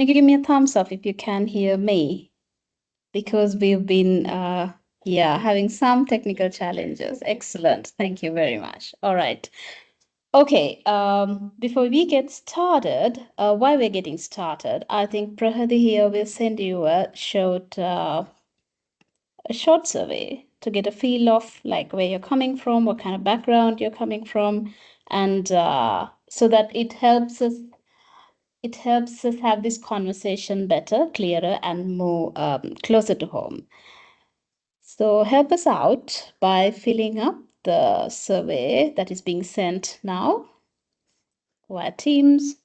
Can you give me a thumbs up if you can hear me? Because we've been, having some technical challenges. Excellent. Thank you very much. All right. Okay. Before we get started, while we're getting started, I think Prahadi here will send you a short survey to get a feel of like where you're coming from, what kind of background you're coming from, and so that it helps us have this conversation better, clearer, and more closer to home. So help us out by filling up the survey that is being sent now via Teams.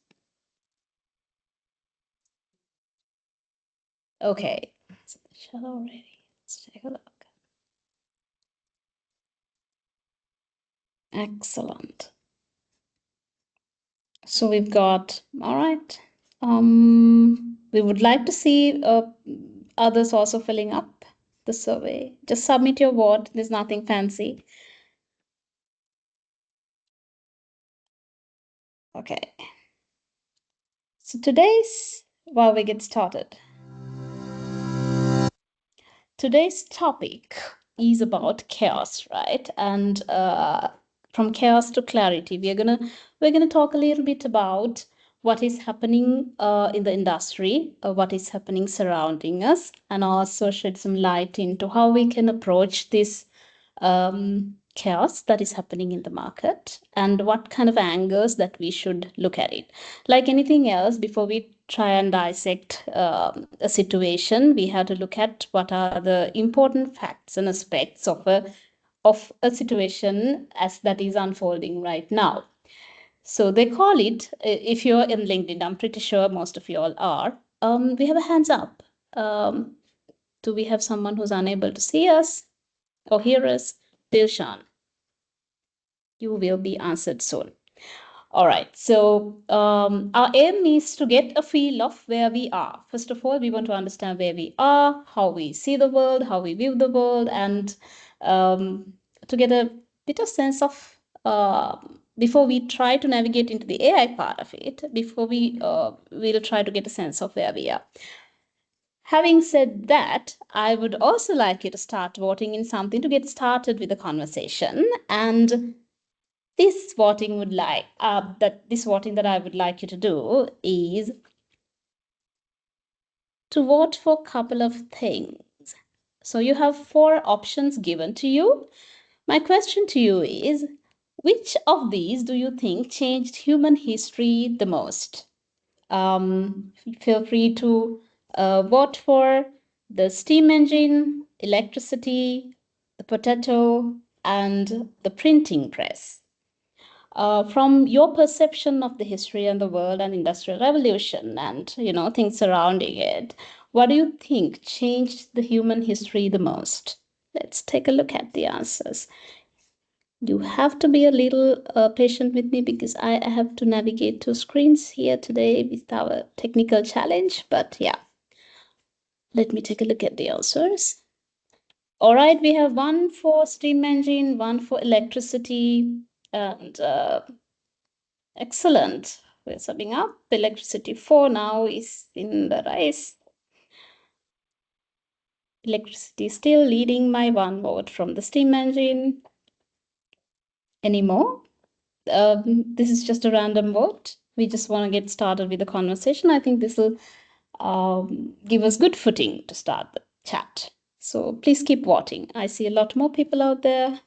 Okay, so the shell already. Let's take a look. Excellent. So we've got, all right. We would like to see others also filling up the survey. Just submit your vote. There's nothing fancy. Okay. So while we get started, today's topic is about chaos, right? And from chaos to clarity, we're gonna talk a little bit about what is happening in the industry, what is happening surrounding us, and also shed some light into how we can approach this chaos that is happening in the market and what kind of angles that we should look at it. Like anything else, before we try and dissect a situation, we have to look at what are the important facts and aspects of a situation as that is unfolding right now. So they call it, if you're in LinkedIn, I'm pretty sure most of you all are, we have a hands up. Do we have someone who's unable to see us or hear us? Dilshan, you will be answered soon. All right, so our aim is to get a feel of where we are. First of all, we want to understand where we are, how we see the world, how we view the world, and to get a bit of sense of, before we try to navigate into the AI part of it, before we'll try to get a sense of where we are. Having said that, I would also like you to start voting in something to get started with the conversation. And this voting that I would like you to do is to vote for a couple of things. So you have 4 options given to you. My question to you is, which of these do you think changed human history the most? Feel free to vote for the steam engine, electricity, the potato, and the printing press. From your perception of the history and the world and industrial revolution and things surrounding it, what do you think changed the human history the most? Let's take a look at the answers. You have to be a little patient with me because I have to navigate 2 screens here today with our technical challenge. But yeah, let me take a look at the answers. All right, we have 1 for steam engine, 1 for electricity, and excellent. We're summing up. Electricity 4 now is in the rise. Electricity still leading my 1 vote from the steam engine. Any more? This is just a random vote. We just want to get started with the conversation. I think this will give us good footing to start the chat. So please keep voting. I see a lot more people out there.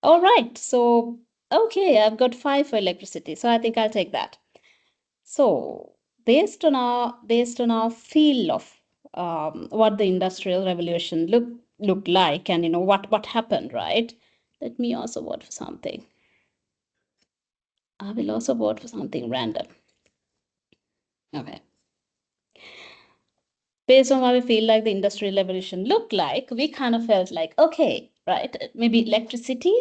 All right. So, okay, I've got 5 for electricity. So I think I'll take that. So based on our feel of what the industrial revolution looked like, and what happened, right? Let me also vote for something. I will also vote for something random. Okay. Based on what we feel like the industrial revolution looked like, we kind of felt like, okay, right, maybe electricity.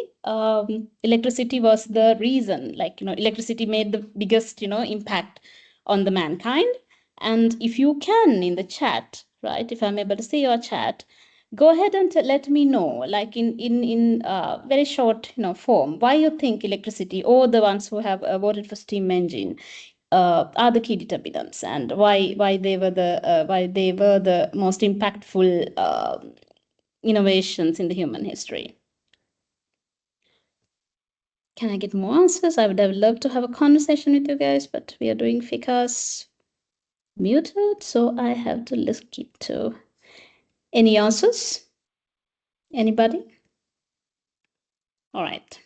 Electricity was the reason, like, electricity made the biggest, impact on the mankind. And if you can in the chat, right, if I'm able to see your chat, Go ahead and let me know, like in very short, form, why you think electricity, or the ones who have voted for steam engine, are the key determinants, and why they were the most impactful innovations in the human history. Can I get more answers? I would have loved to have a conversation with you guys, but we are doing Fika's muted, so I have to skip to. Any answers? Anybody? All right.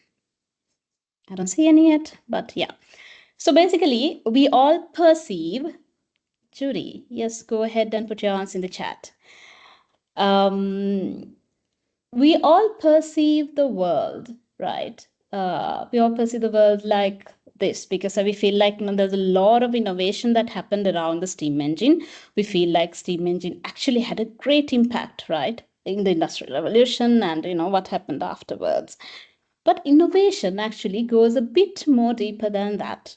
I don't see any yet, but yeah. So basically, we all perceive, Judy, yes, go ahead and put your answer in the chat. We all perceive the world, right? We all perceive the world like this because we feel like there's a lot of innovation that happened around the steam engine. We feel like steam engine actually had a great impact, right, in the Industrial Revolution and what happened afterwards. But innovation actually goes a bit more deeper than that.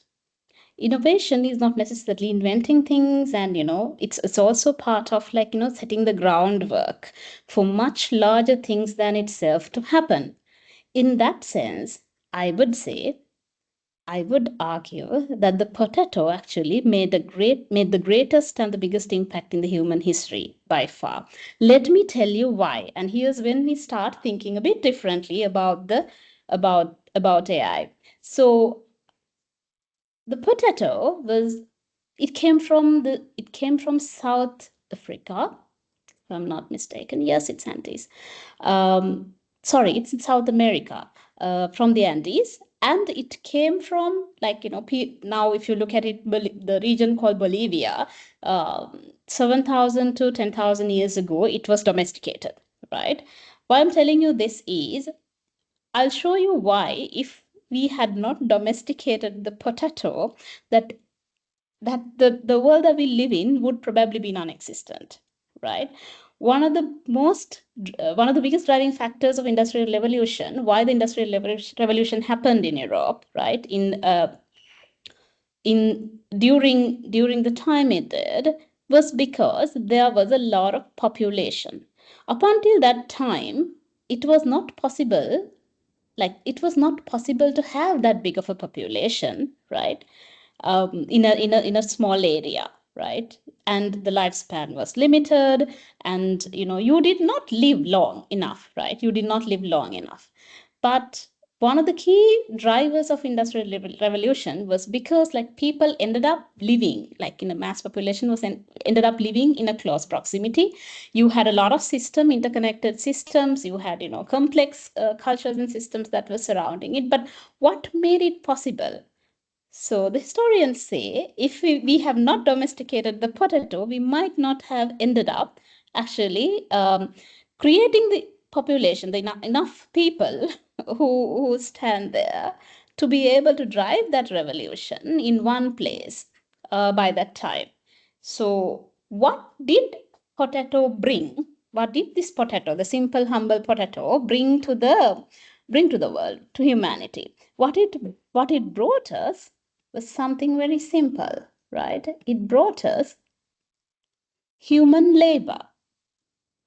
Innovation is not necessarily inventing things, and it's also part of setting the groundwork for much larger things than itself to happen. In that sense, I would argue that the potato actually made the greatest and the biggest impact in the human history by far. Let me tell you why. And here's when we start thinking a bit differently about AI. So the potato came from South Africa, if I'm not mistaken. Yes, it's Andes. Sorry, it's in South America, from the Andes, and it came from now if you look at it, the region called Bolivia, 7,000 to 10,000 years ago, it was domesticated, right? Why I'm telling you this is, I'll show you why, if we had not domesticated the potato, that the world that we live in would probably be non-existent, right? One of the biggest driving factors of industrial revolution, why the industrial revolution happened in Europe, right? During the time it did, was because there was a lot of population. Up until that time, it was not possible to have that big of a population, right? In a small area, right? And the lifespan was limited, and you did not live long enough, right? You did not live long enough. But one of the key drivers of industrial revolution was because people ended up living in a mass population ended up living in a close proximity. You had a lot of interconnected systems. You had complex cultures and systems that were surrounding it. But what made it possible? So the historians say, if we have not domesticated the potato, we might not have ended up actually creating the population, enough people who stand there to be able to drive that revolution in one place by that time. So what did potato bring? What did this potato, the simple, humble potato, bring to the world, to humanity? What it brought us was something very simple, right? It brought us human labor.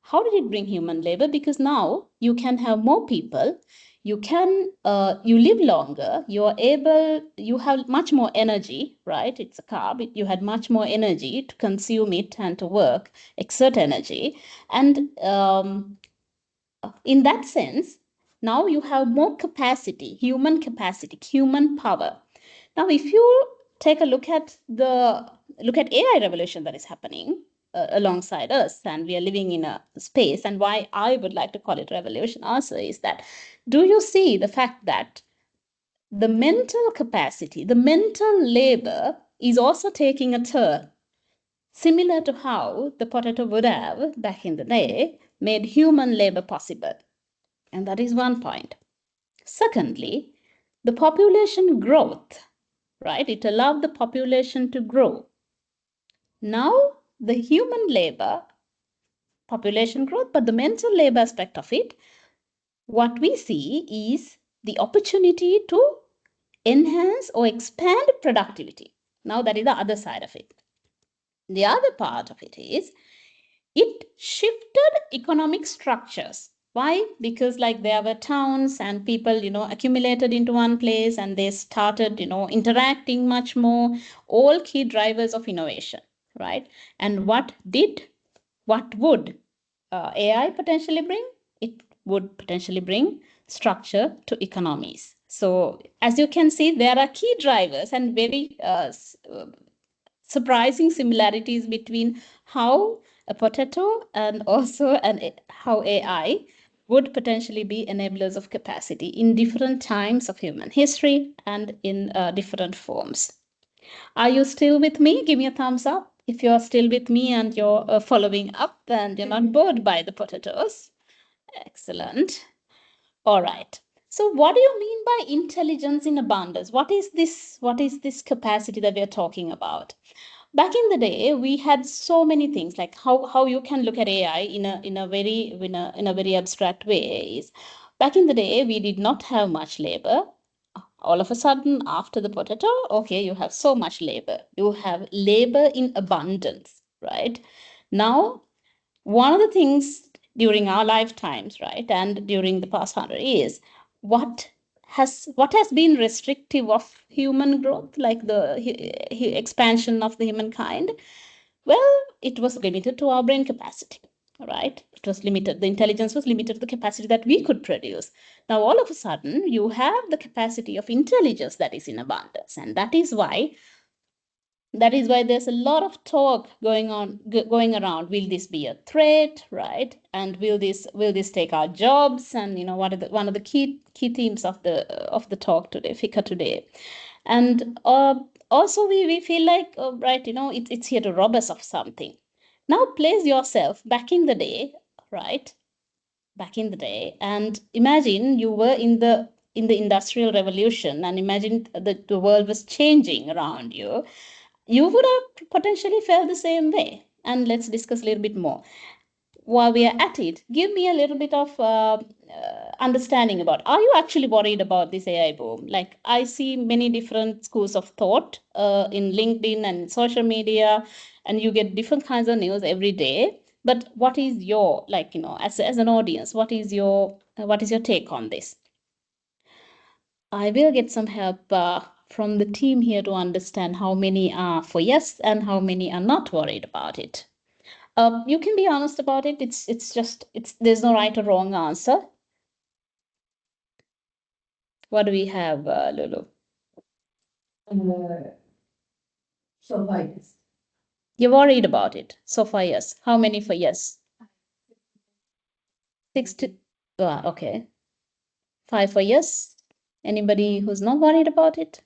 How did it bring human labor? Because now you can have more people, you live longer, you have much more energy, right? It's a carb. You had much more energy to consume it and to work, exert energy. And in that sense, now you have more capacity, human power. Now, if you take a look at AI revolution that is happening alongside us, and we are living in a space, and why I would like to call it revolution also is that, do you see the fact that the mental capacity, the mental labor is also taking a turn, similar to how the potato would have back in the day made human labor possible. And that is one point. Secondly, the population growth, right? It allowed the population to grow. Now, the human labor, population growth, but the mental labor aspect of it, what we see is the opportunity to enhance or expand productivity. Now, that is the other side of it. The other part of it is it shifted economic structures. Why? Because like there were towns and people, accumulated into one place and they started, interacting much more, all key drivers of innovation, right? And what would AI potentially bring? It would potentially bring structure to economies. So as you can see, there are key drivers and very surprising similarities between how a potato and also how AI would potentially be enablers of capacity in different times of human history and in different forms. Are you still with me? Give me a thumbs up if you're still with me and you're following up and you're not bored by the potatoes. Excellent. All right. So what do you mean by intelligence in abundance? What is this? What is this capacity that we are talking about? Back in the day, we had so many things like how you can look at AI in a very abstract way is back in the day we did not have much labor. All of a sudden, after the potato, okay, you have so much labor. You have labor in abundance, right? Now, one of the things during our lifetimes, right, and during the past 100 years, what what has been restrictive of human growth, like the expansion of the humankind? Well, it was limited to our brain capacity, right? It was limited. The intelligence was limited to the capacity that we could produce. Now, all of a sudden, you have the capacity of intelligence that is in abundance, and that is why there's a lot of talk going around. Will this be a threat, right? And will this take our jobs? And what are one of the key themes of the talk today, fika today. And also we feel like right, it's here to rob us of something. Now place yourself back in the day, right? Back in the day, and imagine you were in the industrial revolution, and imagine that the world was changing around you. You would have potentially felt the same way. And let's discuss a little bit more. While we are at it, give me a little bit of understanding about, are you actually worried about this AI boom? Like, I see many different schools of thought in LinkedIn and social media, and you get different kinds of news every day. But what is your, like, as an audience, what is your take on this? I will get some help from the team here to understand how many are for yes and how many are not worried about it. You can be honest about it. It's there's no right or wrong answer. What do we have, Lulu? So far, yes. You're worried about it. So far, yes. How many for yes? 60. Okay. 5 for yes. Anybody who's not worried about it?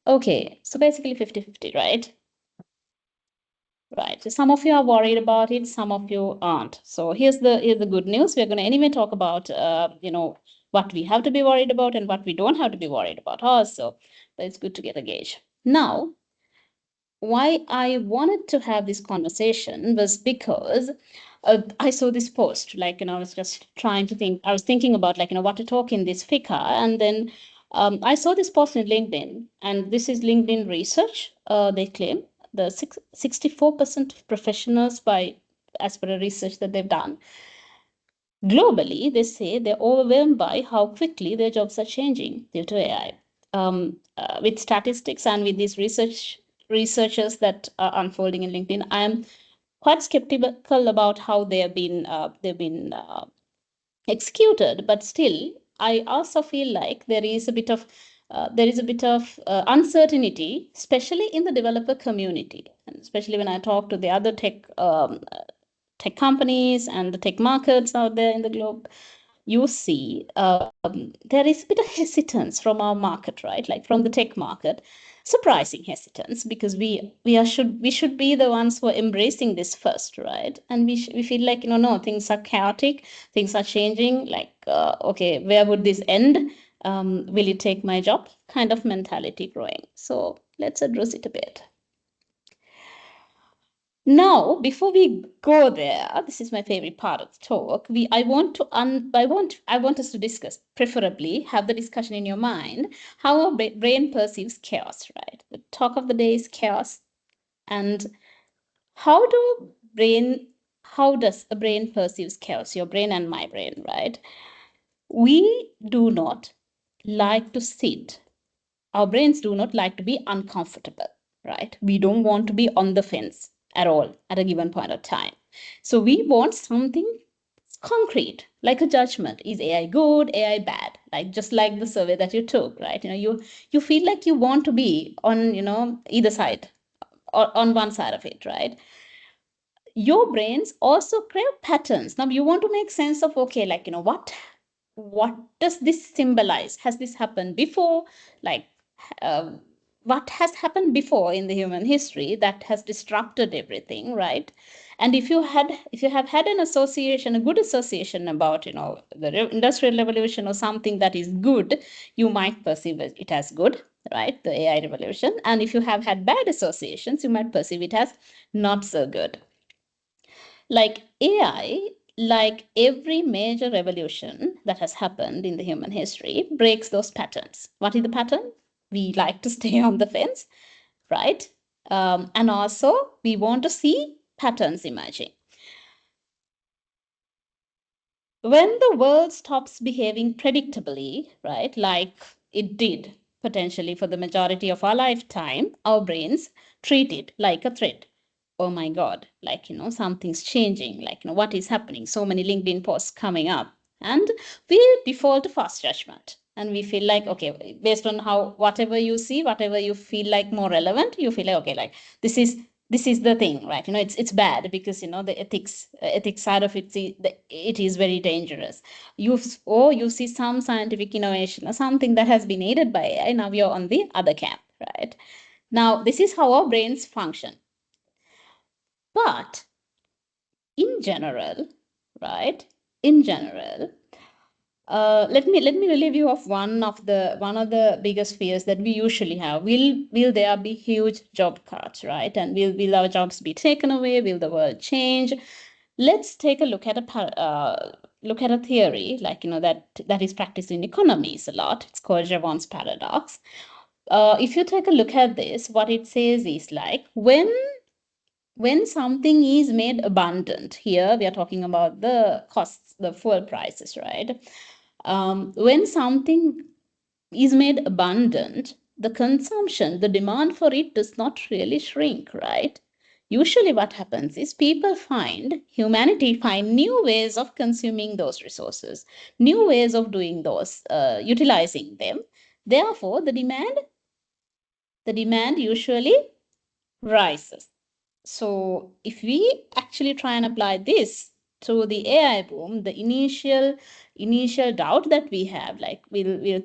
Okay. So basically 50-50, right? Right. So some of you are worried about it, some of you aren't. So here's the good news. We're going to anyway talk about what we have to be worried about and what we don't have to be worried about also. But it's good to get a gauge. Now, why I wanted to have this conversation was because I saw this post. Like, I was just trying to think. I was thinking about what to talk in this fika, and then I saw this post in LinkedIn, and this is LinkedIn research. They claim the 64% of professionals, as per a research that they've done globally, they say they're overwhelmed by how quickly their jobs are changing due to AI. With statistics and with these researchers that are unfolding in LinkedIn, I'm quite skeptical about how they've been executed. But still, I also feel like there is a bit of uncertainty, especially in the developer community, and especially when I talk to the other tech companies and the tech markets out there in the globe. You see, there is a bit of hesitance from our market, right? Like from the tech market, surprising hesitance, because we should be the ones who are embracing this first, right? And we feel like no, things are chaotic, things are changing. Like okay, where would this end? Will it take my job? Kind of mentality growing. So let's address it a bit. Now, before we go there, this is my favorite part of the talk. I want us to discuss, preferably have the discussion in your mind, how our brain perceives chaos, right? The talk of the day is chaos. And how do how does a brain perceives chaos, your brain and my brain, right? We do not like to sit. Our brains do not like to be uncomfortable, right? We don't want to be on the fence at all at a given point of time. So we want something concrete, like a judgment. Is AI good, AI bad? Like just like the survey that you took, right? You feel like you want to be on, either side or on one side of it, right? Your brains also crave patterns. Now you want to make sense of, okay, like, what does this symbolize? Has this happened before? Like, um, what has happened before in the human history that has disrupted everything, right? And if you have had an association, a good association about, the industrial revolution or something that is good, you might perceive it as good, right? The AI revolution. And if you have had bad associations, you might perceive it as not so good. Like AI, like every major revolution that has happened in the human history, breaks those patterns. What is the pattern? We like to stay on the fence, right? And also, we want to see patterns emerging. When the world stops behaving predictably, right, like it did potentially for the majority of our lifetime, our brains treat it like a threat. Oh my God, like, something's changing, like, what is happening? So many LinkedIn posts coming up. And we default to fast judgment. And we feel like, okay, based on whatever you see, whatever you feel like more relevant, you feel like, okay, like this is the thing, right? It's bad because the ethics side of it, it is very dangerous. You see some scientific innovation or something that has been aided by AI. Now you're on the other camp, right? Now this is how our brains function. But in general, right? In general, let me relieve you of one of the biggest fears that we usually have. Will there be huge job cuts, right? And will our jobs be taken away? Will the world change? Let's take a look at a theory, like, that is practiced in economies a lot. It's called Jevons paradox. If you take a look at this, what it says is like when something is made abundant, here we are talking about the costs, the fuel prices, right? When something is made abundant, the consumption, the demand for it does not really shrink, right? Usually what happens is humanity find new ways of consuming those resources, new ways of doing those, utilizing them. Therefore, the demand usually rises. So if we actually try and apply this to the AI boom, the initial doubt that we have, like, will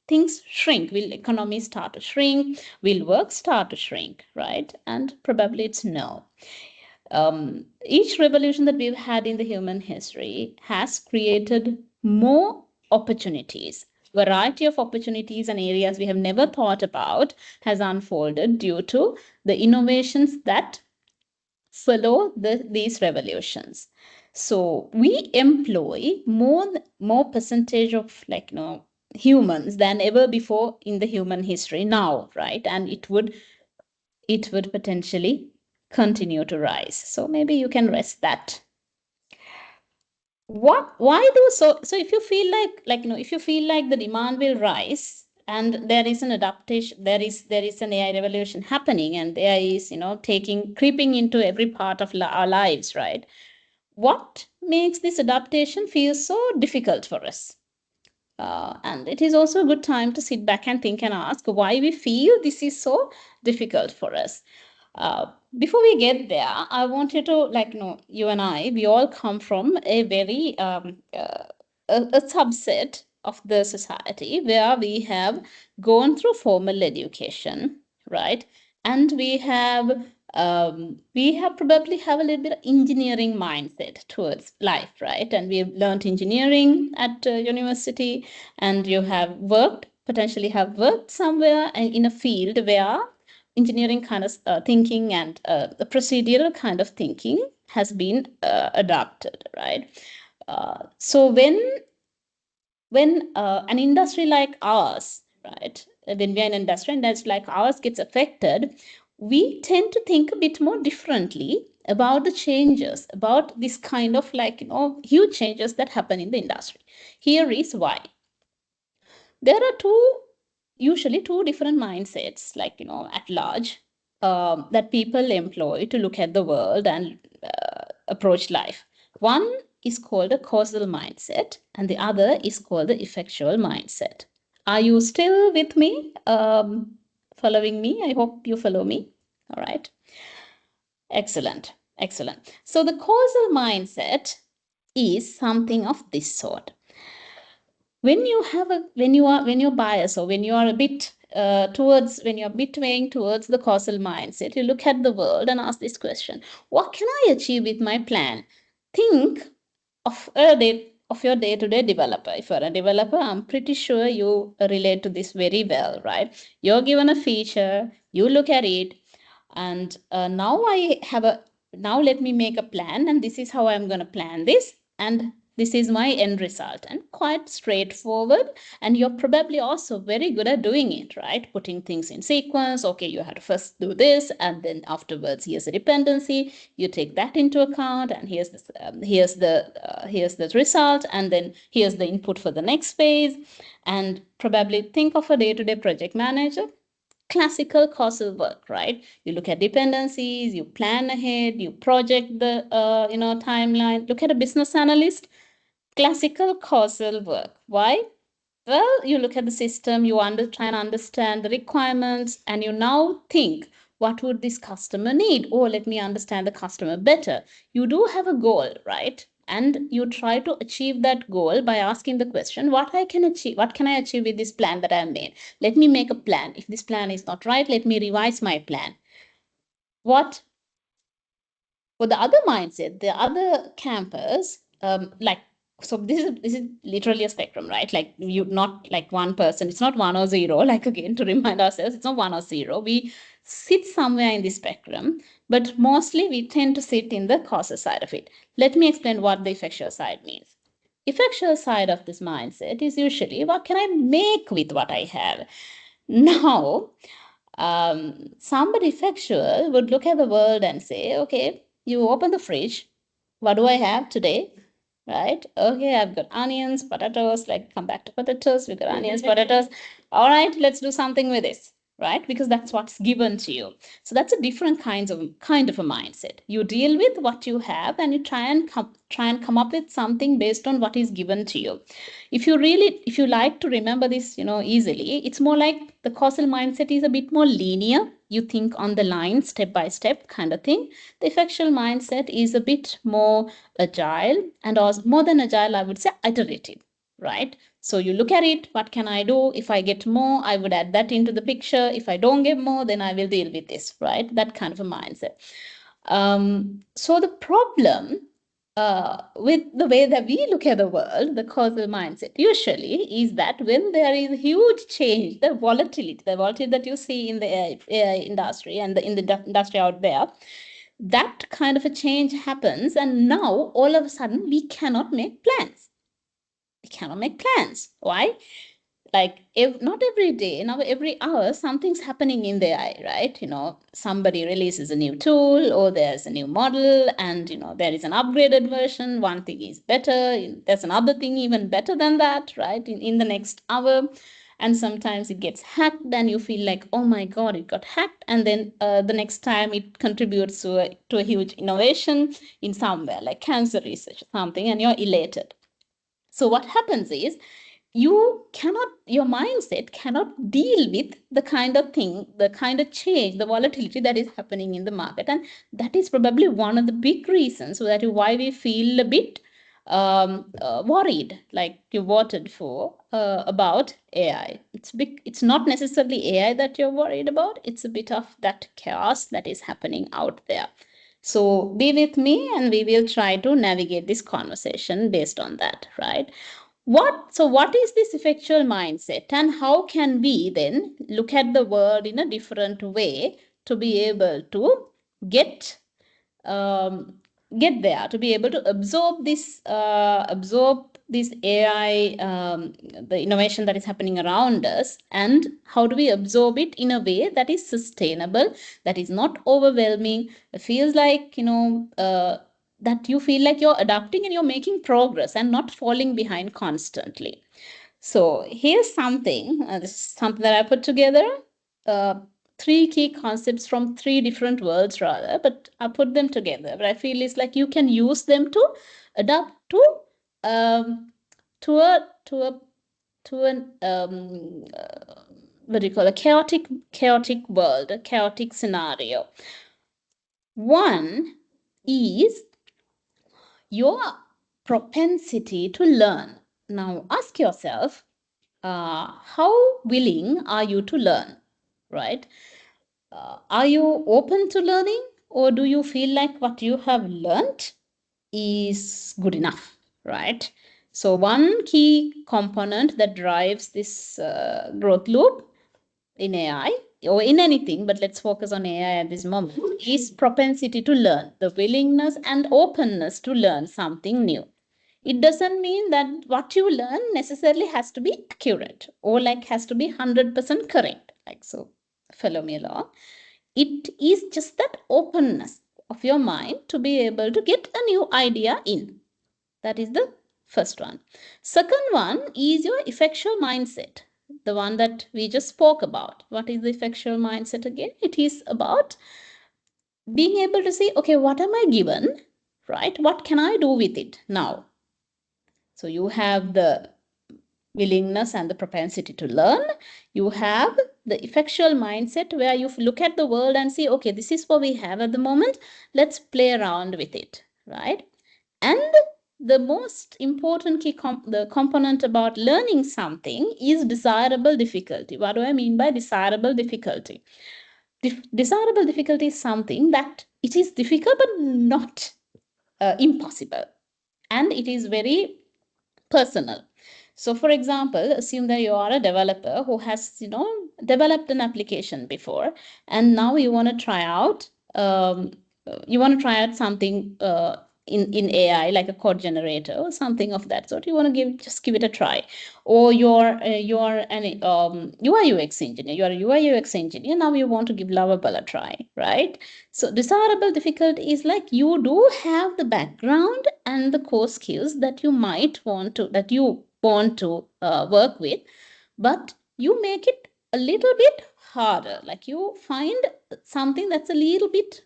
things shrink? Will economy start to shrink? Will work start to shrink? Right? And probably it's no. Each revolution that we've had in the human history has created more opportunities. Variety of opportunities and areas we have never thought about has unfolded due to the innovations that follow these revolutions. So we employ more percentage of, like, humans than ever before in the human history now, right? And it would potentially continue to rise. So maybe you can rest that. Why do so if you feel like if you feel like the demand will rise and there is an adaptation, there is an AI revolution happening, and AI is creeping into every part of our lives, right? What makes this adaptation feel so difficult for us? And it is also a good time to sit back and think and ask why we feel this is so difficult for us. Before we get there, I want you to, you and I, we all come from a very a subset of the society where we have gone through formal education, right? And we have probably have a little bit of engineering mindset towards life, right? And we've learned engineering at university, and you have potentially have worked somewhere in a field where engineering kind of thinking and the procedural kind of thinking has been adopted, right? So when an industry like ours, right, when we are an industry and that's like ours gets affected, we tend to think a bit more differently about the changes, about this kind of huge changes that happen in the industry. Here is why. There are usually two different mindsets, at large, that people employ to look at the world and approach life. One is called a causal mindset, and the other is called the effectual mindset. Are you still with me? Following me? I hope you follow me. All right. Excellent. Excellent. So the causal mindset is something of this sort. When you're biased, or when you are a bit when you're a bit weighing towards the causal mindset, you look at the world and ask this question: what can I achieve with my plan? Think of your day-to-day developer. If you're a developer, I'm pretty sure you relate to this very well, right? You're given a feature, you look at it, and now let me make a plan, and this is how I'm going to plan this, and this is my end result, and quite straightforward. And you're probably also very good at doing it, right? Putting things in sequence. Okay, you have to first do this, and then afterwards here's a dependency, you take that into account, and here's the result, and then here's the input for the next phase. And probably think of a day-to-day project manager. Classical causal work, right? You look at dependencies, you plan ahead, you project the timeline. Look at a business analyst. Classical causal work. Why? Well, you look at the system, you try and understand the requirements, and you now think, what would this customer need? Oh, let me understand the customer better. You do have a goal, right? And you try to achieve that goal by asking the question, what can I achieve with this plan that I made? Let me make a plan. If this plan is not right, let me revise my plan. What for the other mindset, the other campus, so this is literally a spectrum, right? Like, you not like one person, it's not one or zero. Like, again, to remind ourselves, it's not one or zero. We sit somewhere in the spectrum, but mostly we tend to sit in the causal side of it. Let me explain what the effectual side means. Effectual side of this mindset is usually, what can I make with what I have? Now, somebody factual would look at the world and say, okay, you open the fridge. What do I have today? Right? Okay, I've got onions, potatoes, come back to potatoes. We've got onions, potatoes. All right, let's do something with this, right? Because that's what's given to you. So that's a different kind of a mindset. You deal with what you have, and you try and come up with something based on what is given to you. If you like to remember this, easily, it's more like the causal mindset is a bit more linear. You think on the line, step by step kind of thing. The effectual mindset is a bit more agile, and also more than agile, I would say iterative, right? So you look at it, what can I do? If I get more, I would add that into the picture. If I don't get more, then I will deal with this, right? That kind of a mindset. So the problem with the way that we look at the world, the causal mindset usually is that when there is a huge change, the volatility that you see in the AI industry and in the industry out there, that kind of a change happens, and now all of a sudden we cannot make plans. We cannot make plans. Why? Like, if not every day, now every hour, something's happening in the AI, right? Somebody releases a new tool, or there's a new model, and there is an upgraded version. One thing is better, there's another thing even better than that, right? In the next hour. And sometimes it gets hacked, and you feel like, oh my god, it got hacked. And then the next time it contributes to a huge innovation in somewhere like cancer research or something, and you're elated. So what happens is, your mindset cannot deal with the kind of thing, the kind of change, the volatility that is happening in the market. And that is probably one of the big reasons why we feel a bit worried, like you voted for, about AI. It's not necessarily AI that you're worried about. It's a bit of that chaos that is happening out there. So be with me, and we will try to navigate this conversation based on that, right? What is this effectual mindset, and how can we then look at the world in a different way to be able to get there, to be able to absorb this AI, the innovation that is happening around us, and how do we absorb it in a way that is sustainable, that is not overwhelming, it feels like, that you feel like you're adapting and you're making progress and not falling behind constantly. So here's something, this is something that I put together, uh, three key concepts from three different worlds rather, but I put them together. But I feel it's like you can use them to adapt um, to an what do you call, a chaotic world, a chaotic scenario. One is your propensity to learn. Now ask yourself, how willing are you to learn, right? Are you open to learning, or do you feel like what you have learned is good enough, right? So one key component that drives this growth loop in AI or in anything, but let's focus on AI at this moment, is propensity to learn, the willingness and openness to learn something new. It doesn't mean that what you learn necessarily has to be accurate or like has to be 100% correct. Like, so follow me along. It is just that openness of your mind to be able to get a new idea in. That is the first one. Second one is your effectual mindset, the one that we just spoke about. What is the effectual mindset again? It is about being able to say, okay, what am I given, right? What can I do with it now? So you have the willingness and the propensity to learn. You have the effectual mindset where you look at the world and see, okay, this is what we have at the moment. Let's play around with it, right? And the most important key the component about learning something is desirable difficulty. What do I mean by desirable difficulty? Desirable difficulty is something that it is difficult but not impossible. And it is very personal. So for example, assume that you are a developer who has, developed an application before, and now you want to try out something in AI, like a code generator or something of that sort. You want to give it a try. Or you're an UI UX engineer. You're a UI UX engineer. Now you want to give Lovable a try, right? So desirable difficulty is like you do have the background and the core skills that you want to work with, but you make it a little bit harder. Like you find something that's a little bit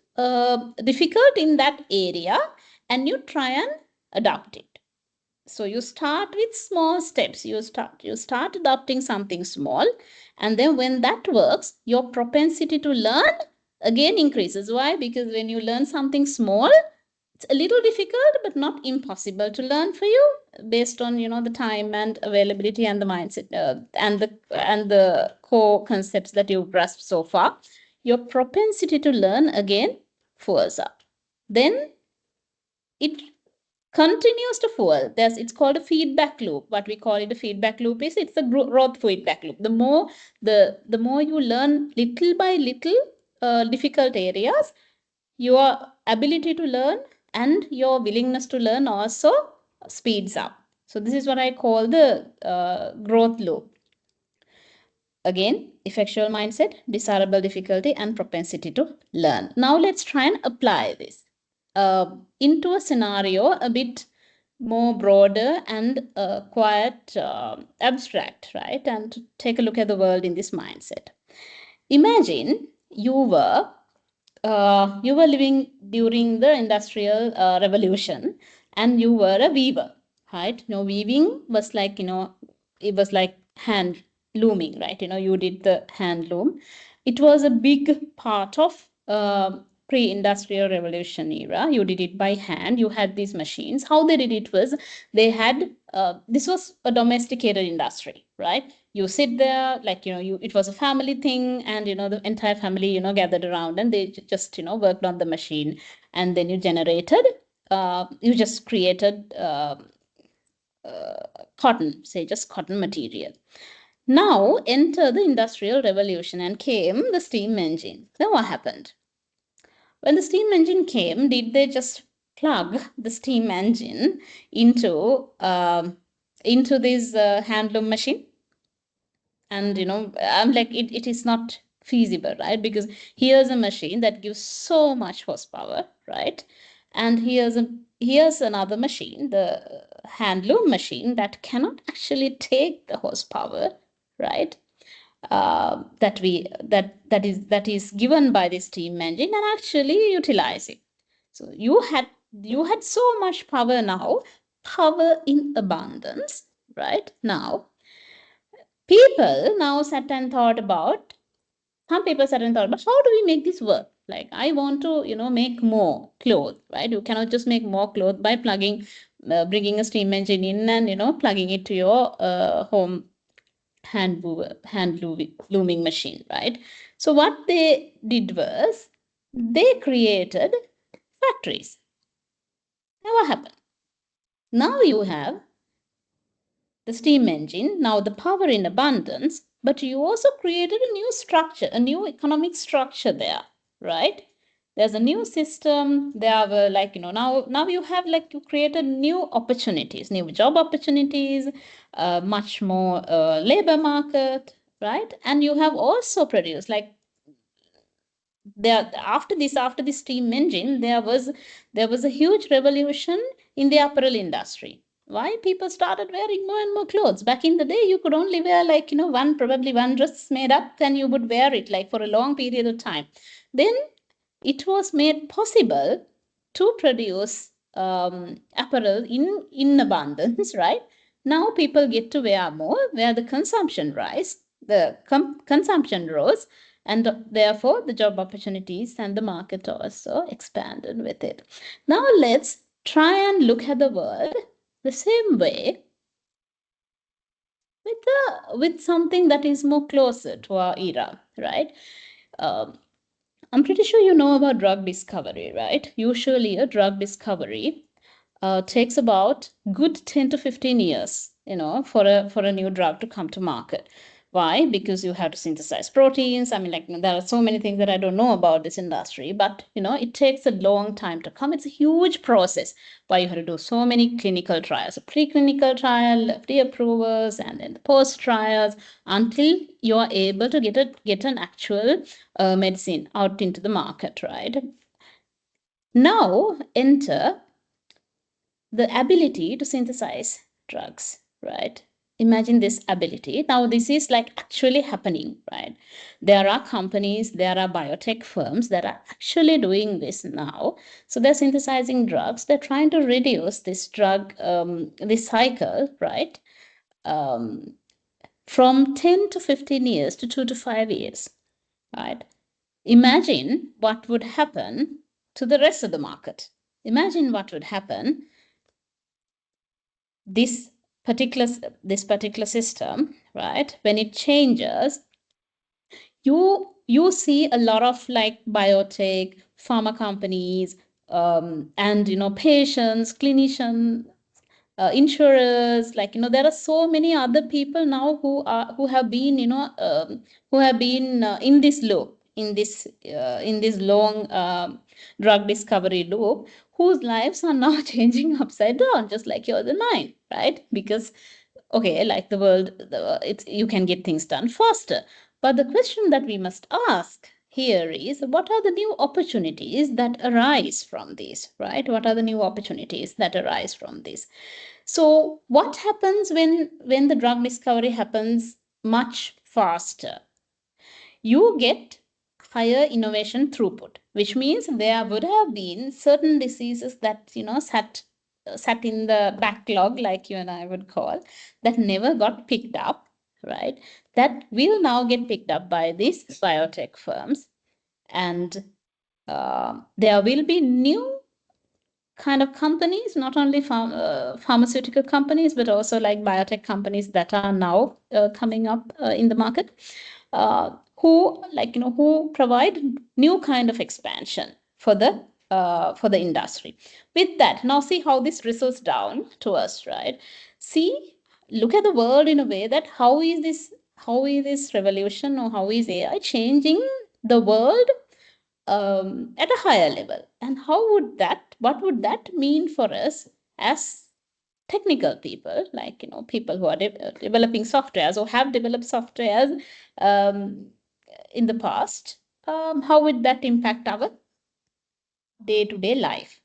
difficult in that area, and you try and adapt it. So you start with small steps. You start adopting something small, and then when that works, your propensity to learn again increases. Why? Because when you learn something small, it's a little difficult but not impossible to learn for you, based on the time and availability and the mindset, and the core concepts that you've grasped so far. Your propensity to learn again falls up. Then it continues to fuel. It's called a feedback loop. What we call it a feedback loop is it's a growth feedback loop. The more you learn little by little difficult areas, your ability to learn and your willingness to learn also speeds up. So this is what I call the growth loop. Again, effectual mindset, desirable difficulty, and propensity to learn. Now let's try and apply this into a scenario a bit more broader and quite abstract, right? And to take a look at the world in this mindset. Imagine you were living during the industrial revolution, and you were a weaver, right? Weaving was like, it was like hand looming, right? You did the hand loom. It was a big part of pre-industrial revolution era. You did it by hand. You had these machines. How they did it was they had this was a domesticated industry, right? You sit there, like, it was a family thing, and the entire family gathered around, and they just worked on the machine, and then you just created cotton, say just cotton material. Now enter the industrial revolution, and came the steam engine. Then what happened? When the steam engine came, did they just plug the steam engine into into this handloom machine. And I'm like, it is not feasible, right? Because here's a machine that gives so much horsepower, right? And here's another machine, the handloom machine, that cannot actually take the horsepower, right? That is given by the steam engine and actually utilize it. So you had so much power now, power in abundance, right? Now people now sat and thought about some people sat and thought about how do we make this work. Like, I want to make more clothes, right? You cannot just make more clothes by bringing a steam engine in and plugging it to your home looming machine, right? So what they did was they created factories. Now what happened? Now you have the steam engine, now the power in abundance, but you also created a new structure, a new economic structure there, right? There's a new system. There were, like, now you have, like, you created new opportunities, new job opportunities, much more labor market, right? And you have also produced, like, there after this steam engine, there was a huge revolution in the apparel industry. Why? People started wearing more and more clothes. Back in the day, you could only wear, like, probably one dress made up, then you would wear it, like, for a long period of time. Then it was made possible to produce apparel in abundance, right? Now people get to wear more, where the consumption rose, and therefore the job opportunities and the market also expanded with it. Now let's try and look at the world the same way with something that is more closer to our era, right? Um, I'm pretty sure you know about drug discovery, right? Usually, a drug discovery takes about good 10 to 15 years, for a new drug to come to market. Why? Because you have to synthesize proteins. I mean, like, there are so many things that I don't know about this industry, but it takes a long time to come. It's a huge process. Why you have to do so many clinical trials, a preclinical trial, FDA approvals, and then the post trials, until you are able to get an actual medicine out into the market, right? Now enter the ability to synthesize drugs, right? Imagine this ability. Now, this is, like, actually happening, right? There are companies, there are biotech firms that are actually doing this now. So they're synthesizing drugs. They're trying to reduce this this cycle, right? Um, from 10 to 15 years to 2 to 5 years, right? Imagine what would happen to the rest of the market. Imagine what would happen this particular system, right? When it changes, you see a lot of, like, biotech, pharma companies, and patients, clinicians, insurers, like, there are so many other people now who have been in this loop, in this long drug discovery loop, whose lives are now changing upside down, just like yours and mine, right? Because, okay, like, the world, it's, you can get things done faster, but the question that we must ask here is, what are the new opportunities that arise from this, right? What are the new opportunities that arise from this? So what happens when the drug discovery happens much faster? You get higher innovation throughput, which means there would have been certain diseases that sat in the backlog, like you and I would call, that never got picked up, right? That will now get picked up by these biotech firms, and there will be new kind of companies, not only pharmaceutical companies, but also, like, biotech companies that are now coming up in the market, who provide new kind of expansion for the industry. With that, now see how this results down to us, right? Look at the world in a way that how is this revolution, or how is AI changing the world at a higher level, and what would that mean for us as technical people, like, people who are developing softwares or have developed softwares in the past, how would that impact our day-to-day life?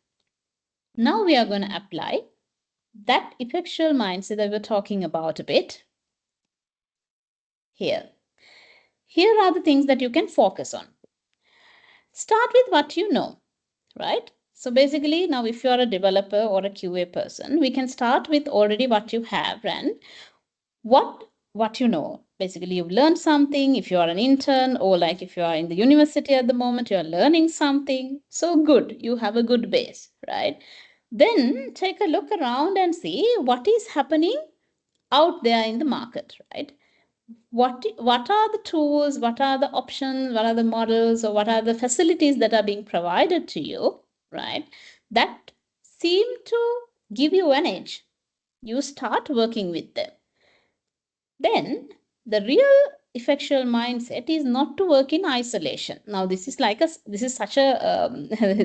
Now we are going to apply that effectual mindset that we're talking about a bit here. Here are the things that you can focus on. Start with what you know, right? So basically, now if you are a developer or a QA person, we can start with already what you have and what you know. Basically, you've learned something. If you are an intern or like if you are in the university at the moment, you are learning something. So good, you have a good base, right? Then take a look around and see what is happening out there in the market, right? What are the tools, what are the options, what are the models, or what are the facilities that are being provided to you, right? That seem to give you an edge. You start working with them. Then the real effectual mindset is not to work in isolation. Now this is such a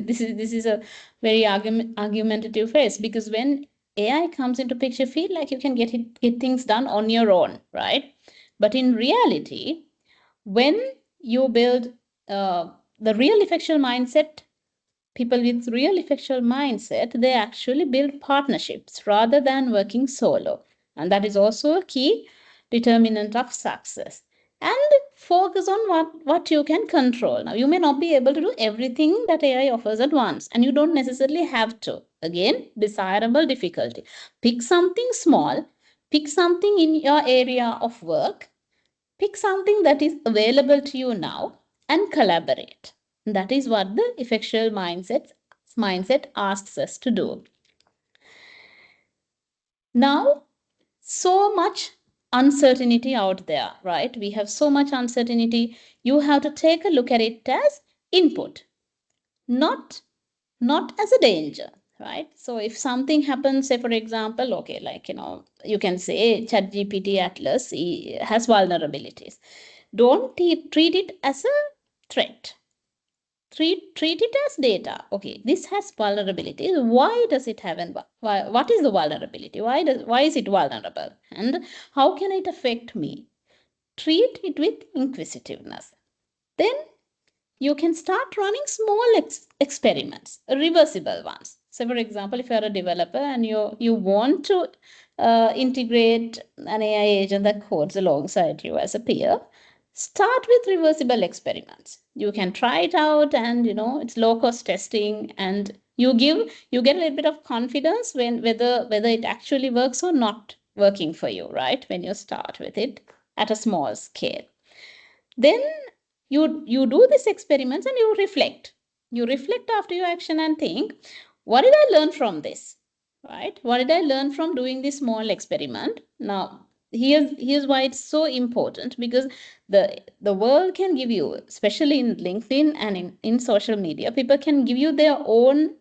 this is a very argumentative phase, because when AI comes into picture, feel like you can get things done on your own, right? But in reality, when you build the real effectual mindset, people with real effectual mindset, they actually build partnerships rather than working solo. And that is also a key determinant of success. And focus on what you can control. Now, you may not be able to do everything that AI offers at once, and you don't necessarily have to. Again, desirable difficulty. Pick something small, pick something in your area of work, pick something that is available to you now and collaborate. That is what the effectual mindset asks us to do. Now, so much uncertainty out there, right? We have so much uncertainty. You have to take a look at it as input, not as a danger, right? So if something happens, say for example, okay, like, you can say ChatGPT Atlas has vulnerabilities. Don't treat it as a threat. Treat it as data. Okay, this has vulnerability. Why does it have what is the vulnerability? Why is it vulnerable? And how can it affect me? Treat it with inquisitiveness. Then you can start running small experiments, reversible ones. So, for example, if you're a developer and you want to integrate an AI agent that codes alongside you as a peer, start with reversible experiments. You can try it out, and it's low cost testing, and you get a little bit of confidence when whether it actually works or not working for you, right? When you start with it at a small scale. Then you do these experiments and you reflect after your action and think, what did I learn from this, right? What did I learn from doing this small experiment? Now here's why it's so important, because the world can give you, especially in LinkedIn and in social media, people can give you their own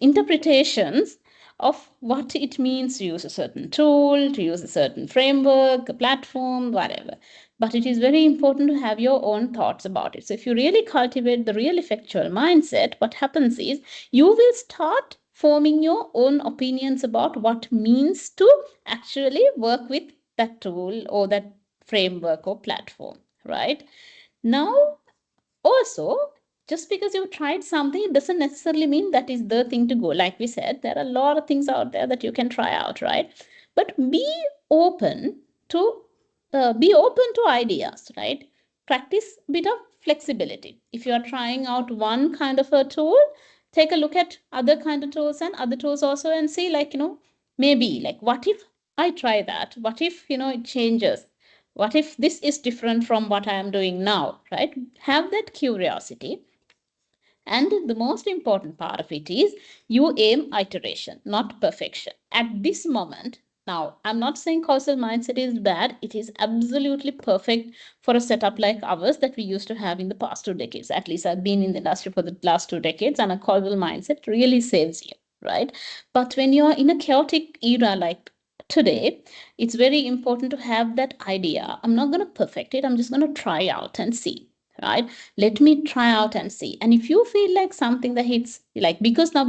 interpretations of what it means to use a certain tool, to use a certain framework, a platform, whatever. But it is very important to have your own thoughts about it. So if you really cultivate the real effectual mindset, what happens is you will start forming your own opinions about what means to actually work with that tool or that framework or platform, right? Now, also, just because you've tried something, it doesn't necessarily mean that is the thing to go. Like we said, there are a lot of things out there that you can try out, right? But open to be open to ideas, right? Practice a bit of flexibility. If you are trying out one kind of a tool, take a look at other kind of tools and other tools also, and see, like, maybe like, what if I try that? What if it changes? What if this is different from what I am doing now, right? Have that curiosity. And the most important part of it is you aim iteration, not perfection. At this moment, now, I'm not saying causal mindset is bad. It is absolutely perfect for a setup like ours that we used to have in the past 2 decades. At least I've been in the industry for the last 2 decades, and a causal mindset really saves you, right? But when you're in a chaotic era like today, it's very important to have that idea. I'm not going to perfect it. I'm just going to try out and see, right? Let me try out and see. And if you feel like something that hits, like, because now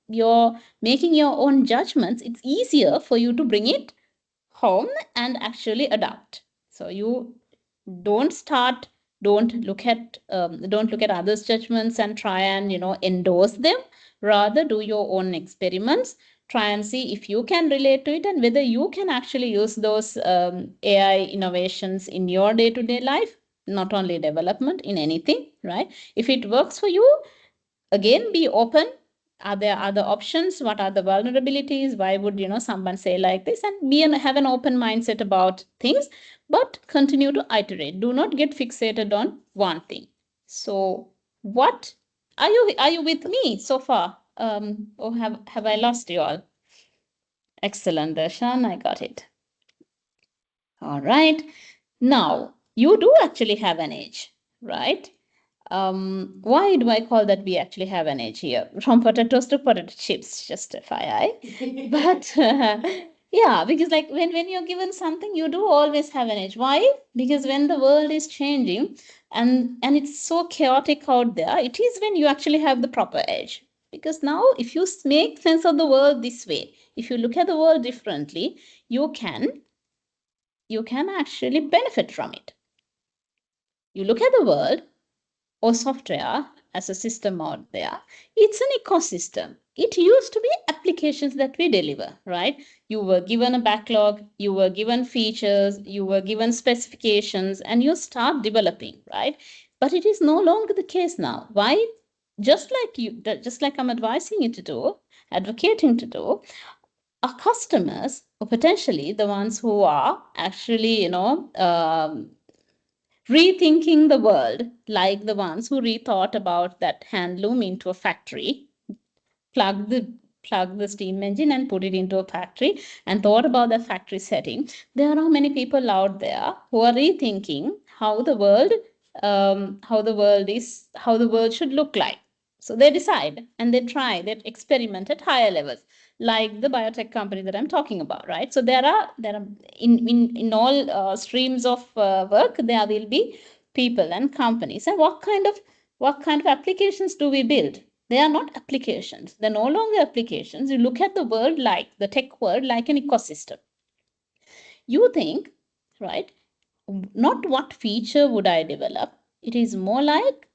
you're making your own judgments, it's easier for you to bring it home and actually adapt. So you don't start, don't look at others' judgments and try and endorse them. Rather, do your own experiments. Try and see if you can relate to it and whether you can actually use those AI innovations in your day-to-day life, not only development, in anything, right? If it works for you, again, be open. Are there other options? What are the vulnerabilities? Why would someone say like this? And have an open mindset about things, but continue to iterate. Do not get fixated on one thing. So what are you with me so far? Or have I lost you all? Excellent, Darshan, I got it. All right. Now you do actually have an age, right? Why do I call that we actually have an age here? From potatoes to potato chips, just FYI. But yeah, because like when you're given something, you do always have an age. Why? Because when the world is changing and it's so chaotic out there, it is when you actually have the proper age. Because now, if you make sense of the world this way, if you look at the world differently, you can actually benefit from it. You look at the world or software as a system out there, it's an ecosystem. It used to be applications that we deliver, right? You were given a backlog, you were given features, you were given specifications, and you start developing, right? But it is no longer the case now. Why? Just like I'm advising you to do, advocating to do, our customers, or potentially the ones who are actually, rethinking the world, like the ones who rethought about that handloom into a factory, plug the plug the steam engine and put it into a factory and thought about the factory setting. There are many people out there who are rethinking how the world should look like. So they decide and they try, they experiment at higher levels, like the biotech company that I'm talking about, right? So there are in all streams of work, there will be people and companies. And what kind of applications do we build? They are not applications. They're no longer applications. You look at the world, like the tech world, like an ecosystem. You think, right? Not what feature would I develop. It is more like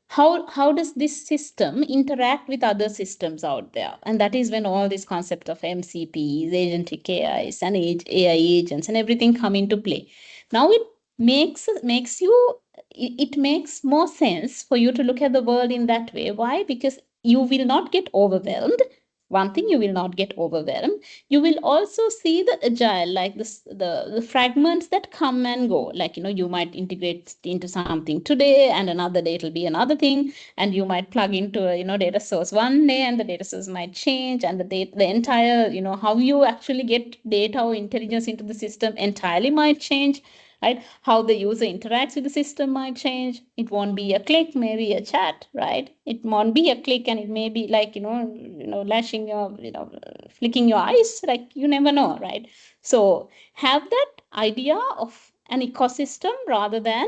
how does this system interact with other systems out there? And that is when all this concept of MCPs, agentic AIs, and AI agents and everything come into play. Now it makes more sense for you to look at the world in that way. Why? Because you will not get overwhelmed. One thing, you will not get overwhelmed. You will also see the agile, like the fragments that come and go. Like, you might integrate into something today, and another day it'll be another thing, and you might plug into a data source one day, and the data source might change, and the entire, how you actually get data or intelligence into the system entirely might change, right? How the user interacts with the system might change. It won't be a click, maybe a chat, right? It won't be a click, and it may be like, lashing your, flicking your eyes, like, you never know, right? So have that idea of an ecosystem rather than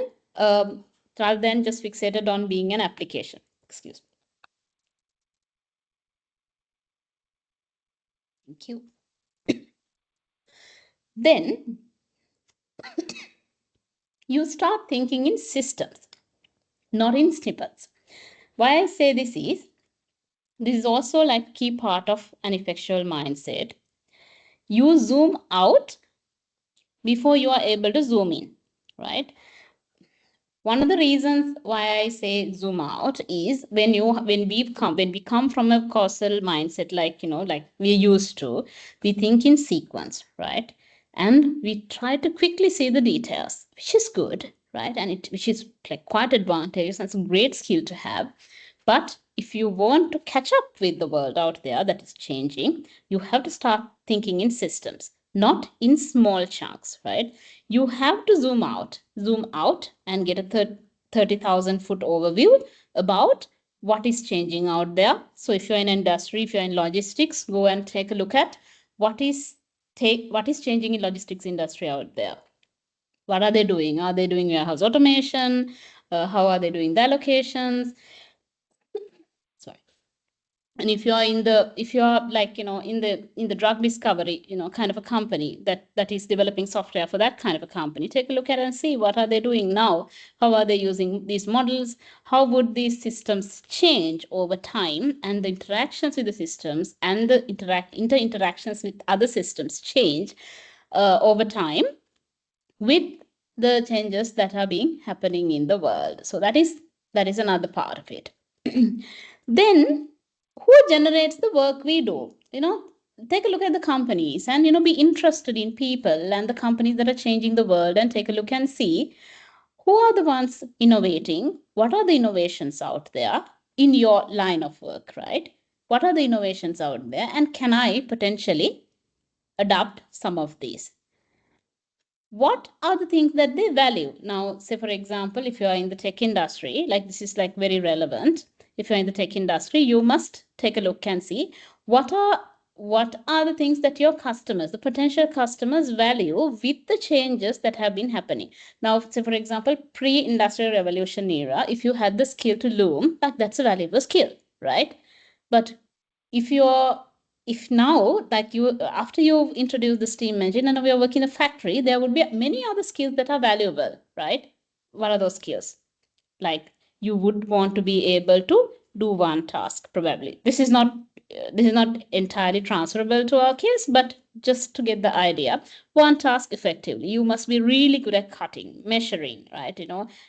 just fixated on being an application. Excuse me. Thank you. Then you start thinking in systems, not in snippets. Why I say this is also like key part of an effectual mindset. You zoom out before you are able to zoom in, right? One of the reasons why I say zoom out is when we come from a causal mindset, like we used to, we think in sequence, right? And we try to quickly see the details, which is good, right? And which is like quite advantageous and some great skill to have. But if you want to catch up with the world out there that is changing, you have to start thinking in systems, not in small chunks, right? You have to zoom out and get a 30,000 foot overview about what is changing out there. So if you're in industry, if you're in logistics, go and take a look at what is changing in logistics industry out there. What are they doing? Are they doing warehouse automation? How are they doing the allocations? Sorry. And if you are like, in the drug discovery, kind of a company that is developing software for that kind of a company, take a look at it and see what are they doing now, how are they using these models, how would these systems change over time, and the interactions with the systems and the interactions with other systems change over time with the changes that are being happening in the world. So that is another part of it. Then who generates the work we do? Take a look at the companies and be interested in people and the companies that are changing the world, and take a look and see who are the ones innovating, what are the innovations out there in your line of work, right? What are the innovations out there, and can I potentially adopt some of these? What are the things that they value? Now, say for example, if you are in the tech industry, like this is like very relevant. If you're in the tech industry, you must take a look and see what are the things that your customers, the potential customers, value with the changes that have been happening. Now, say for example, pre-industrial revolution era, if you had the skill to loom, that's a valuable skill, right? But if you're if now, like, you after you've introduced the steam engine and we are working in a factory, there would be many other skills that are valuable, right? What are those skills? Like, you would want to be able to do one task, probably. This is not entirely transferable to our case, but just to get the idea, one task effectively, you must be really good at cutting, measuring, right?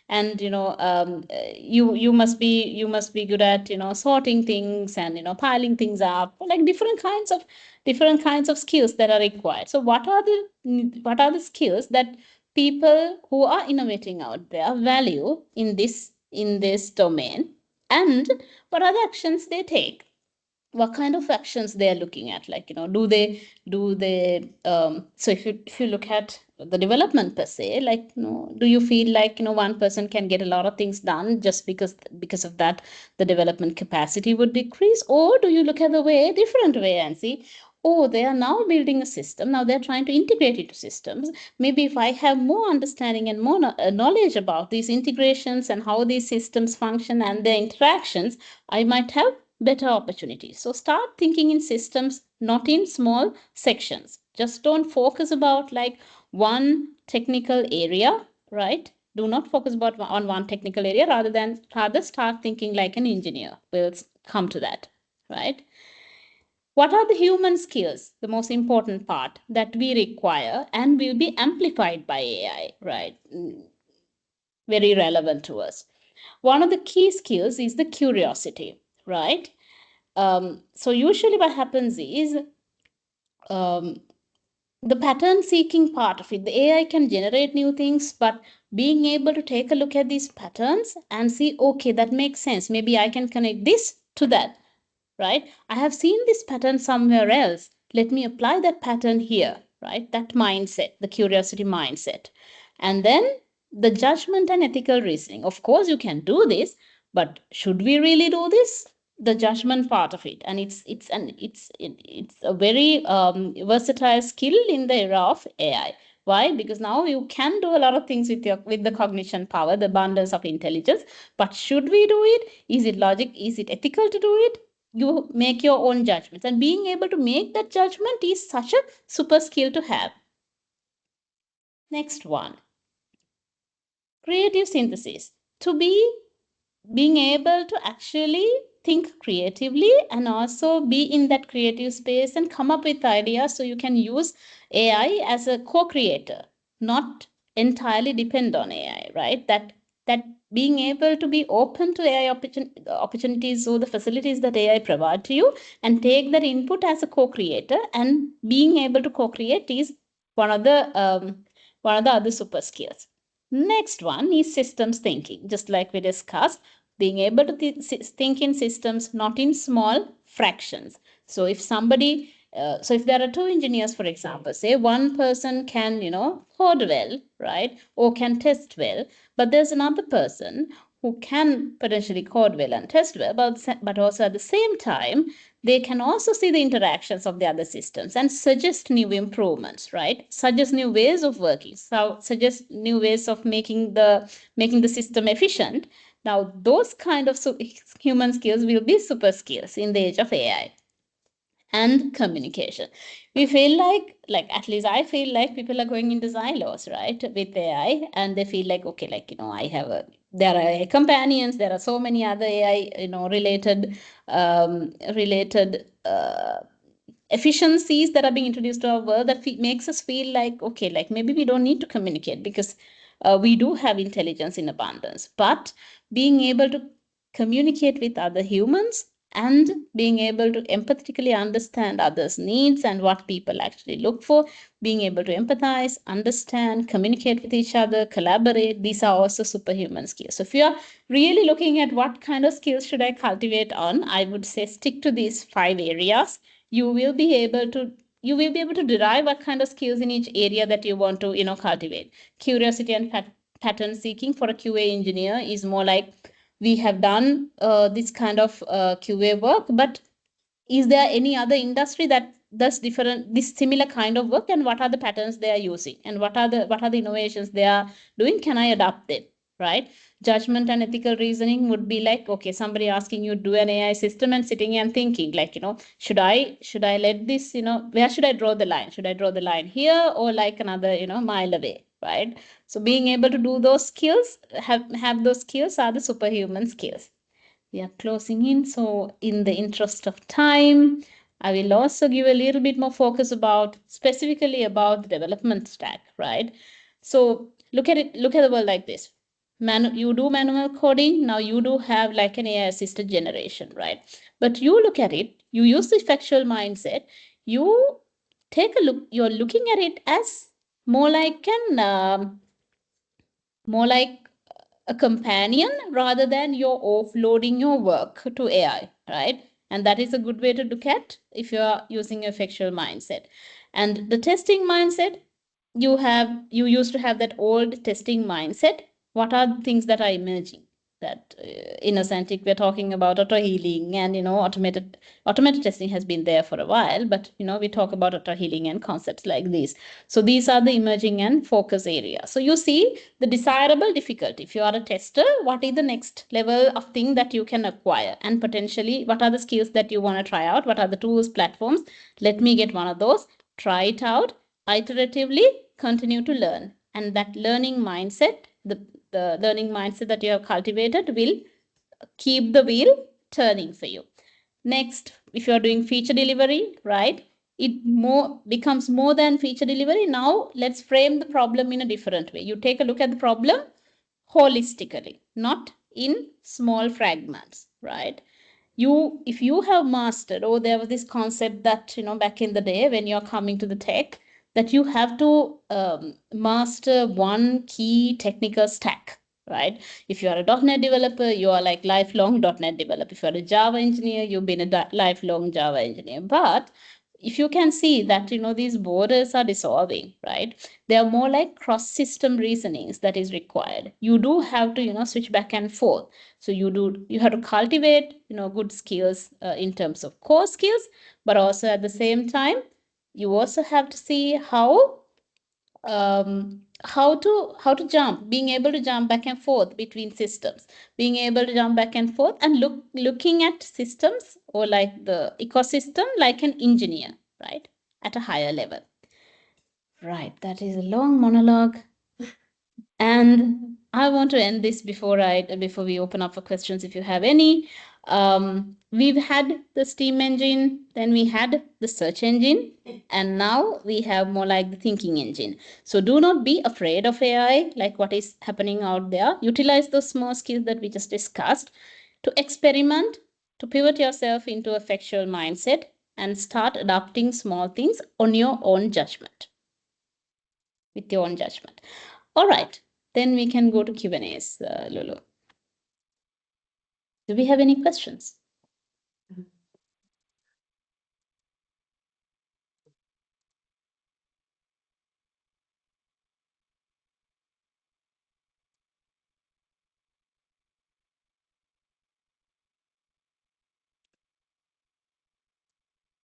And you must be good at sorting things and piling things up, like different kinds of skills that are required. So what are the skills that people who are innovating out there value in this domain, and what are the actions they take, what kind of actions they are looking at, like do they so if you look at the development per se, like do you feel like one person can get a lot of things done just because of that the development capacity would decrease? Or do you look at the different way and see, oh, they are now building a system, now they're trying to integrate it to systems. Maybe if I have more understanding and more knowledge about these integrations and how these systems function and their interactions, I might have better opportunities. So start thinking in systems, not in small sections. Just don't focus about like one technical area, right? Do not focus on one technical area, rather start thinking like an engineer. We'll come to that, right? What are the human skills, the most important part that we require and will be amplified by AI, right? Very relevant to us. One of the key skills is the curiosity, right? So usually what happens is um, the pattern seeking part of it. The AI can generate new things, but being able to take a look at these patterns and see, okay, that makes sense. Maybe I can connect this to that, right? I have seen this pattern somewhere else. Let me apply that pattern here, right? That mindset, the curiosity mindset. And then the judgment and ethical reasoning. Of course, you can do this, but should we really do this? The judgment part of it, and it's a very versatile skill in the era of AI. Why? Because now you can do a lot of things with the cognition power, the abundance of intelligence. But should we do it? Is it logic? Is it ethical to do it? You make your own judgments, and being able to make that judgment is such a super skill to have. Next one, creative synthesis. To being able to actually think creatively and also be in that creative space and come up with ideas, so you can use AI as a co-creator, not entirely depend on AI, right? That being able to be open to AI opportunities or the facilities that AI provide to you, and take that input as a co-creator, and being able to co-create is one of the other super skills. Next one is systems thinking. Just like we discussed, being able to think in systems, not in small fractions. So if there are two engineers, for example, say one person can, code well, right, or can test well, but there's another person who can potentially code well and test well, but also at the same time, they can also see the interactions of the other systems and suggest new improvements, right? Suggest new ways of working, so suggest new ways of making the system efficient. Now, those kind of human skills will be super skills in the age of AI. And communication. We feel like at least I feel like people are going into silos, right, with AI, and they feel like, okay, like, I have there are AI companions, there are so many other AI, related efficiencies that are being introduced to our world that makes us feel like, okay, like maybe we don't need to communicate because we do have intelligence in abundance. But being able to communicate with other humans and being able to empathetically understand others' needs and what people actually look for, being able to empathize, understand, communicate with each other, collaborate, these are also superhuman skills. So if you are really looking at what kind of skills should I cultivate on, I would say stick to these 5 areas. You will be able to derive what kind of skills in each area that you want to cultivate. Curiosity and pattern seeking for a QA engineer is more like, we have done this kind of QA work, but is there any other industry that does this similar kind of work, and what are the patterns they are using, and what are the innovations they are doing? Can I adapt them, right? Judgment and ethical reasoning would be like, okay, somebody asking you to do an AI system and sitting and thinking like, should I let this, where should I draw the line? Should I draw the line here or like another, mile away, right? So being able to do those skills, have those skills are the superhuman skills. We are closing in. So in the interest of time, I will also give a little bit more focus specifically about the development stack, right? So look at the world like this. You do manual coding, now you do have like an AI assisted generation, right? But you look at it, you use the factual mindset, you take a look, you're looking at it as more like a companion rather than you're offloading your work to AI, right? And that is a good way to look at if you're using a factual mindset. And the testing mindset, you used to have that old testing mindset. What are the things that are emerging? That in Ascentic, we're talking about auto healing, and automated testing has been there for a while, but we talk about auto healing and concepts like these. So these are the emerging and focus areas. So you see the desirable difficulty. If you are a tester, what is the next level of thing that you can acquire, and potentially what are the skills that you want to try out? What are the tools, platforms? Let me get one of those, try it out, iteratively continue to learn. And that learning mindset, the learning mindset that you have cultivated will keep the wheel turning for you. Next, if you are doing feature delivery, right, it becomes more than feature delivery. Now let's frame the problem in a different way. You take a look at the problem holistically, not in small fragments, right? If you have mastered, there was this concept that back in the day when you're coming to the tech, that you have to master one key technical stack, right? If you are a .NET developer, you are like lifelong .NET developer. If you are a Java engineer, you've been a lifelong Java engineer. But if you can see that these borders are dissolving, right? They are more like cross system reasonings that is required. You do have to switch back and forth. So you have to cultivate good skills in terms of core skills, but also at the same time you also have to see how to jump, being able to jump back and forth between systems, being able to jump back and forth and looking at systems or like the ecosystem like an engineer, right, at a higher level. Right, that is a long monologue. And I want to end this before we open up for questions if you have any. We've had the steam engine, then we had the search engine, and now we have more like the thinking engine. So do not be afraid of AI, like what is happening out there. Utilize those small skills that we just discussed to experiment, to pivot yourself into a factual mindset, and start adopting small things on your own judgment. With your own judgment. All right. Then we can go to Q&As, Lulu. Do we have any questions?